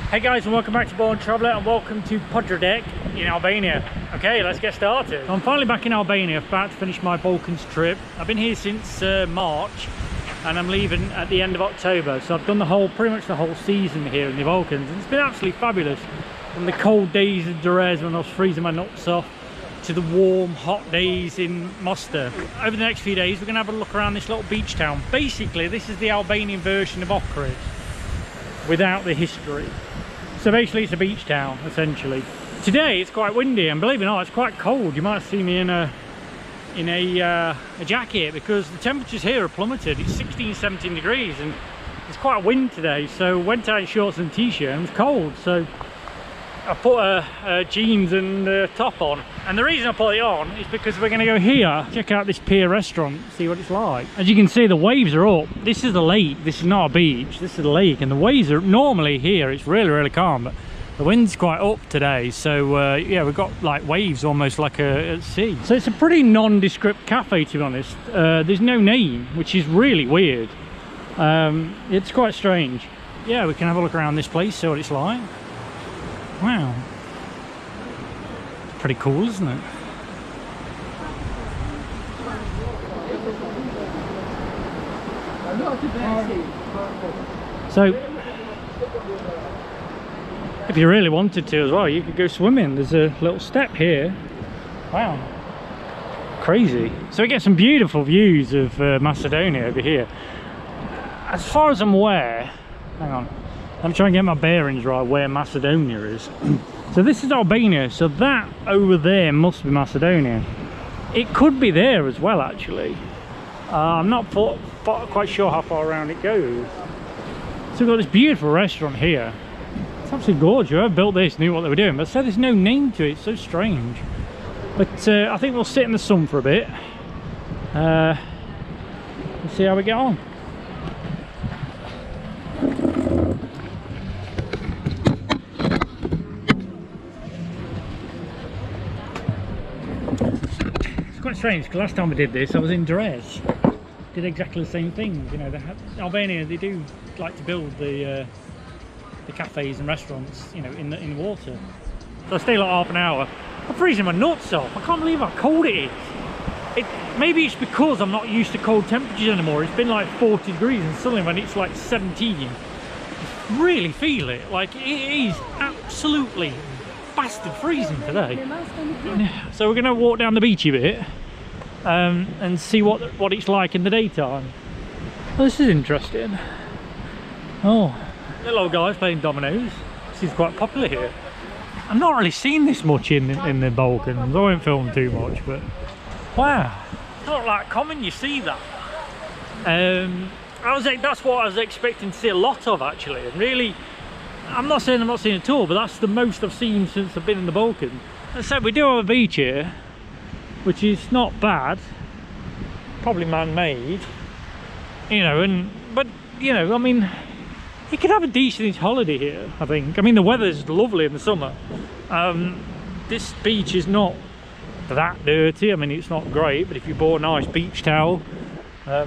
Hey guys, and welcome back to Born Traveller, and welcome to Pogradec in Albania. Okay, let's get started. So I'm finally back in Albania, about to finish my Balkans trip. I've been here since March, and I'm leaving at the end of October. So I've done pretty much the whole season here in the Balkans, and it's been absolutely fabulous. From the cold days in Durrës when I was freezing my nuts off, to the warm, hot days in Mostar. Over the next few days, we're going to have a look around this little beach town. Basically, this is the Albanian version of Ohrid, without the history. So basically it's a beach town, essentially. Today it's quite windy, and believe it or not, it's quite cold. You might see me in a jacket, because the temperatures here are plummeted. It's 16-17 degrees, and it's quite windy today. So went out in shorts and t-shirt, and it was cold. So I put a jeans and a top on. And the reason I put it on is because we're going to go here, check out this pier restaurant, see what it's like. As you can see, the waves are up. This is the lake, this is not a beach, this is the lake. And the waves are, normally here, it's really calm, but the wind's quite up today. So yeah, we've got like waves almost like a sea. So it's a pretty nondescript cafe, to be honest. There's no name, which is really weird. It's quite strange. Yeah, we can have a look around this place, see what it's like. Wow, pretty cool, isn't it? So if you really wanted to as well, you could go swimming. There's a little step here. Wow, crazy. So we get some beautiful views of Macedonia over here. As far as I'm aware, hang on, I'm trying to get my bearings right where Macedonia is. So this is Albania, so that over there must be Macedonia. It could be there as well, actually. I'm not quite sure how far around it goes. So we've got this beautiful restaurant here. It's absolutely gorgeous. Whoever built this knew what they were doing, but I said there's no name to it. It's so strange. But I think we'll sit in the sun for a bit and see how we get on. Quite strange, because last time we did this I was in Durrës, did exactly the same thing. You know, Albania, they do like to build the cafes and restaurants, you know, in the water. So I stay like half an hour. I'm freezing my nuts off. I can't believe how cold it is. Maybe it's because I'm not used to cold temperatures anymore. It's been like 40 degrees, and suddenly when it's like 17, you really feel it. Like, it is absolutely bastard freezing today. So we're going to walk down the beach a bit and see what it's like in the daytime. Well, this is interesting. Oh, little old guys playing dominoes. This is quite popular here. I've not really seen this much in the Balkans. I won't film too much, but wow, it's not like common you see that. That's what I was expecting to see a lot of, actually. And really, I'm not saying I'm not seeing it at all, but that's the most I've seen since I've been in the Balkans. As I said, we do have a beach here, which is not bad, probably man-made, you know, but you know, I mean, you could have a decent holiday here, I think. I mean, the weather's lovely in the summer. This beach is not that dirty. I mean, it's not great, but if you bought a nice beach towel, I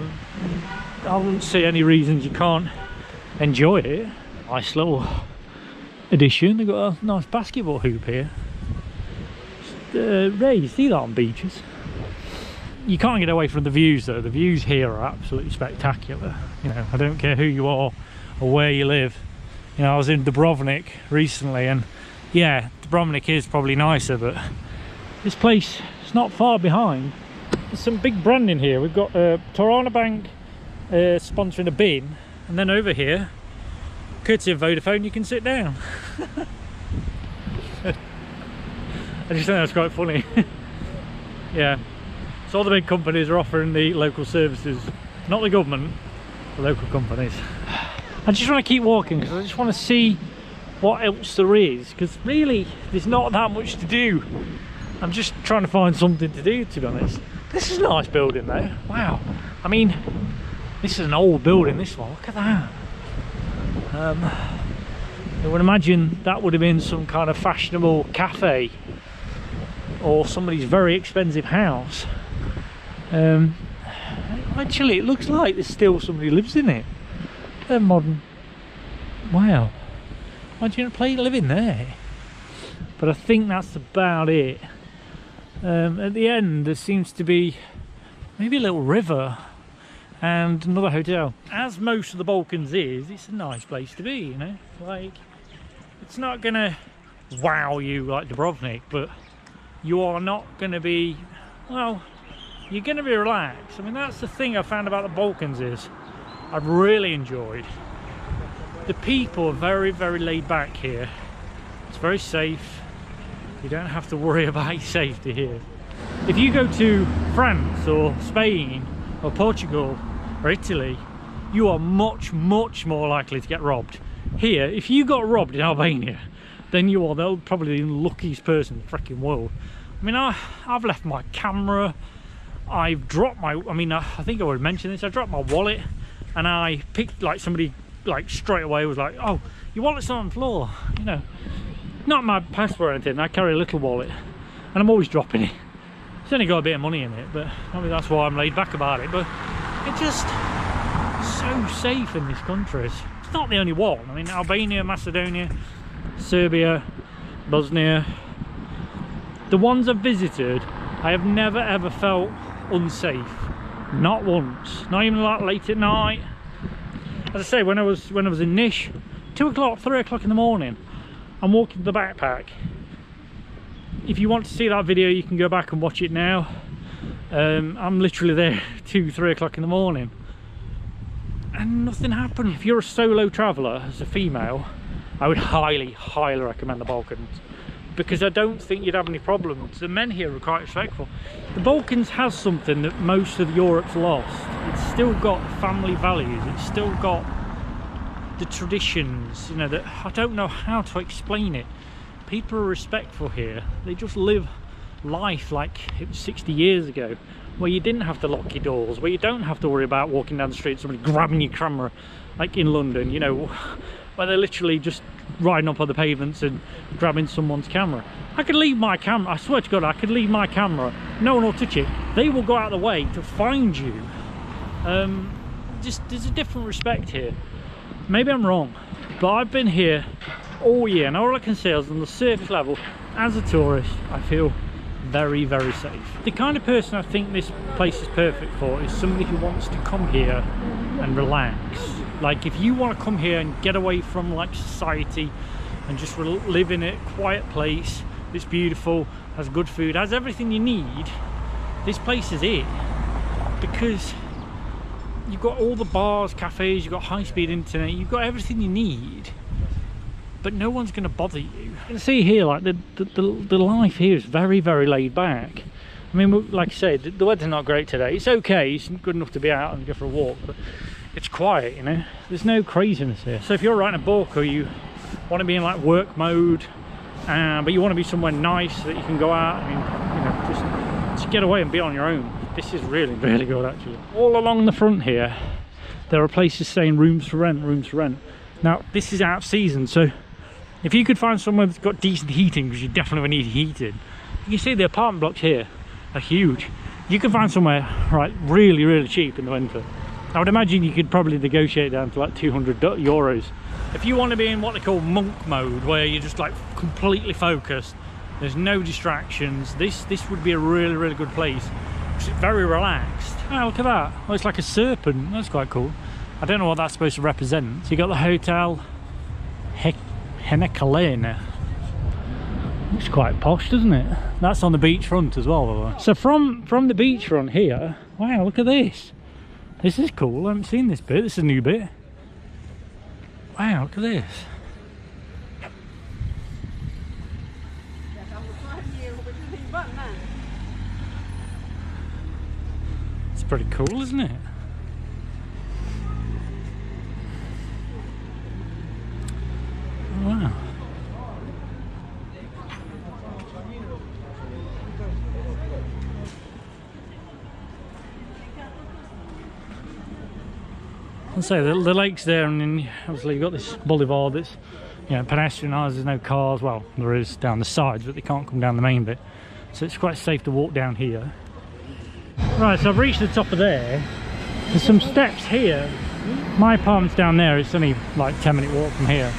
wouldn't see any reasons you can't enjoy it. Nice little addition. They've got a nice basketball hoop here. Rare, you see that on beaches. You can't get away from the views though. The views here are absolutely spectacular. You know, I don't care who you are or where you live. You know, I was in Dubrovnik recently, and yeah, Dubrovnik is probably nicer, but this place is not far behind. There's some big branding here. We've got Torana Bank sponsoring a bin, and then over here, courtesy of Vodafone, you can sit down. I just think that's quite funny. Yeah, so all the big companies are offering the local services, not the government, the local companies. I just want to keep walking because I just want to see what else there is, because really there's not that much to do. I'm just trying to find something to do, to be honest. This is a nice building though. Wow, I mean, this is an old building, this one. Look at that. I would imagine that would have been some kind of fashionable cafe or somebody's very expensive house. Actually, it looks like there's still somebody lives in it. They're modern. Wow. Why do you not live in there? But I think that's about it. At the end there seems to be maybe a little river and another hotel. As most of the Balkans is, it's a nice place to be, you know. Like, it's not gonna wow you like Dubrovnik, but you are not gonna be, well, you're gonna be relaxed. I mean, that's the thing I found about the Balkans is I've really enjoyed. The people are very, very laid back here. It's very safe. You don't have to worry about your safety here. If you go to France or Spain or Portugal or Italy, you are much, much more likely to get robbed. Here, if you got robbed in Albania, then you are probably the luckiest person in the freaking world. I mean, I've left my camera, I've dropped my, I think I would mention this, I dropped my wallet and I picked, like, somebody, like, straight away was like, oh, your wallet's on the floor, you know. Not my passport or anything, I carry a little wallet and I'm always dropping it. It's only got a bit of money in it, but I mean, that's why I'm laid back about it. But it's just so safe in this country. It's not the only one. I mean, Albania, Macedonia, Serbia, Bosnia, the ones I've visited, I have never ever felt unsafe. Not once. Not even like late at night. As I say, when I was in Nish, 2 o'clock, 3 o'clock in the morning, I'm walking the backpack. If you want to see that video, you can go back and watch it now. I'm literally there 2, 3 o'clock in the morning and nothing happened. If you're a solo traveller as a female, I would highly, highly recommend the Balkans, because I don't think you'd have any problems. The men here are quite respectful. The Balkans has something that most of Europe's lost. It's still got family values, it's still got the traditions, you know, that I don't know how to explain it. People are respectful here. They just live life like it was 60 years ago, where you didn't have to lock your doors, where you don't have to worry about walking down the street, somebody grabbing your camera, like in London, you know, where they're literally just riding up on the pavements and grabbing someone's camera. I could leave my camera, I swear to God, I could leave my camera, no one will touch it. They will go out of the way to find you. Just, there's a different respect here. Maybe I'm wrong, but I've been here all year and all I can say is on the surface level, as a tourist, I feel very, very safe. The kind of person I think this place is perfect for is somebody who wants to come here and relax. Like, if you want to come here and get away from like society and just live in a quiet place that's beautiful, has good food, has everything you need, this place is it. Because you've got all the bars, cafes, you've got high-speed internet, you've got everything you need, but no one's going to bother you. You can see here, like, the life here is very, very laid back. I mean, like I said, the weather's not great today. It's okay, it's good enough to be out and go for a walk, but it's quiet, you know. There's no craziness here. So if you're writing a book or you want to be in like work mode, but you want to be somewhere nice so that you can go out and, you know, just get away and be on your own, this is really, really good actually. All along the front here, there are places saying rooms for rent, rooms for rent. Now, this is out of season, so if you could find somewhere that's got decent heating, because you definitely need heating. You see the apartment blocks here are huge. You can find somewhere, right, really, really cheap in the winter. I would imagine you could probably negotiate down to like 200 euros. If you want to be in what they call monk mode, where you're just like completely focused, there's no distractions, this would be a really, really good place. It's very relaxed. Oh, look at that. Oh, it's like a serpent. That's quite cool. I don't know what that's supposed to represent. So you got the hotel Henekalena. Looks quite posh, doesn't it? That's on the beachfront as well, by the way. So from the beachfront here, wow, look at this. This is cool. I haven't seen this bit. This is a new bit. Wow, look at this. It's pretty cool, isn't it? Oh, wow. I'll say the lake's there, and then obviously you've got this boulevard that's, you know, pedestrianised, there's no cars. Well, there is down the sides, but they can't come down the main bit. So it's quite safe to walk down here. Right, so I've reached the top of there. There's some steps here. My apartment's down there, it's only like 10-minute walk from here.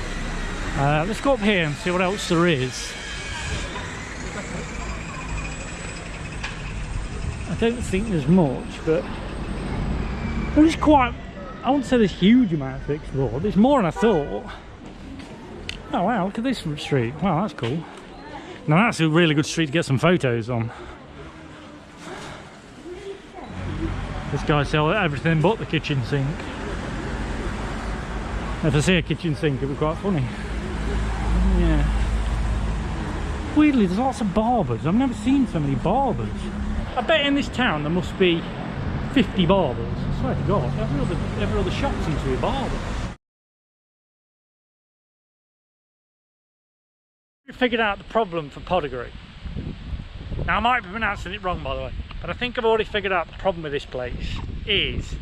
Let's go up here and see what else there is. I don't think there's much, but there is quite, I wouldn't say there's huge amount to explore. There's more than I thought. Oh wow, look at this street. Wow, that's cool. Now that's a really good street to get some photos on. This guy sells everything but the kitchen sink. If I see a kitchen sink, it'd be quite funny. Yeah. Weirdly, there's lots of barbers. I've never seen so many barbers. I bet in this town there must be 50 barbers. I swear to God, every other shop seems to be a barber. We figured out the problem for Pogradec. Now I might be pronouncing it wrong, by the way, but I think I've already figured out the problem with this place is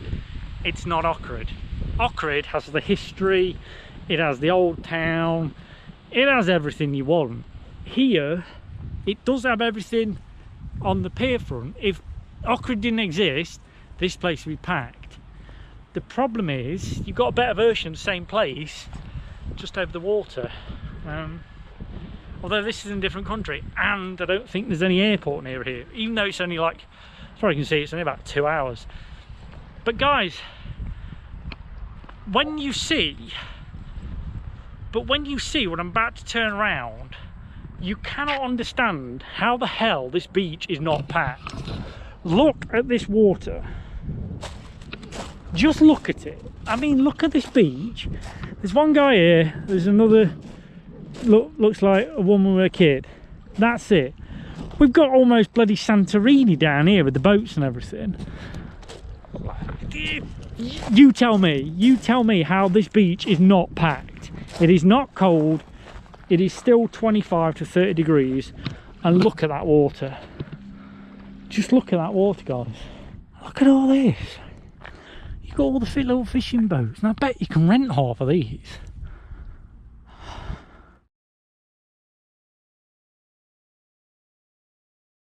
it's not Ohrid. Ohrid has the history, it has the old town, it has everything you want. Here, it does have everything on the pier front. If Ohrid didn't exist, this place would be packed. The problem is, you've got a better version of the same place just over the water. Although this is in a different country, and I don't think there's any airport near here, even though it's only like, as far as you can see, it's only about 2 hours. But guys, when you see what I'm about to turn around, you cannot understand how the hell this beach is not packed. Look at this water. Just look at it. I mean, look at this beach. There's one guy here, there's another, looks like a woman with a kid. That's it. We've got almost bloody Santorini down here with the boats and everything. You tell me how this beach is not packed. It is not cold. It is still 25 to 30 degrees. And look at that water. Just look at that water, guys. Look at all this. You've got all the little fishing boats. And I bet you can rent half of these.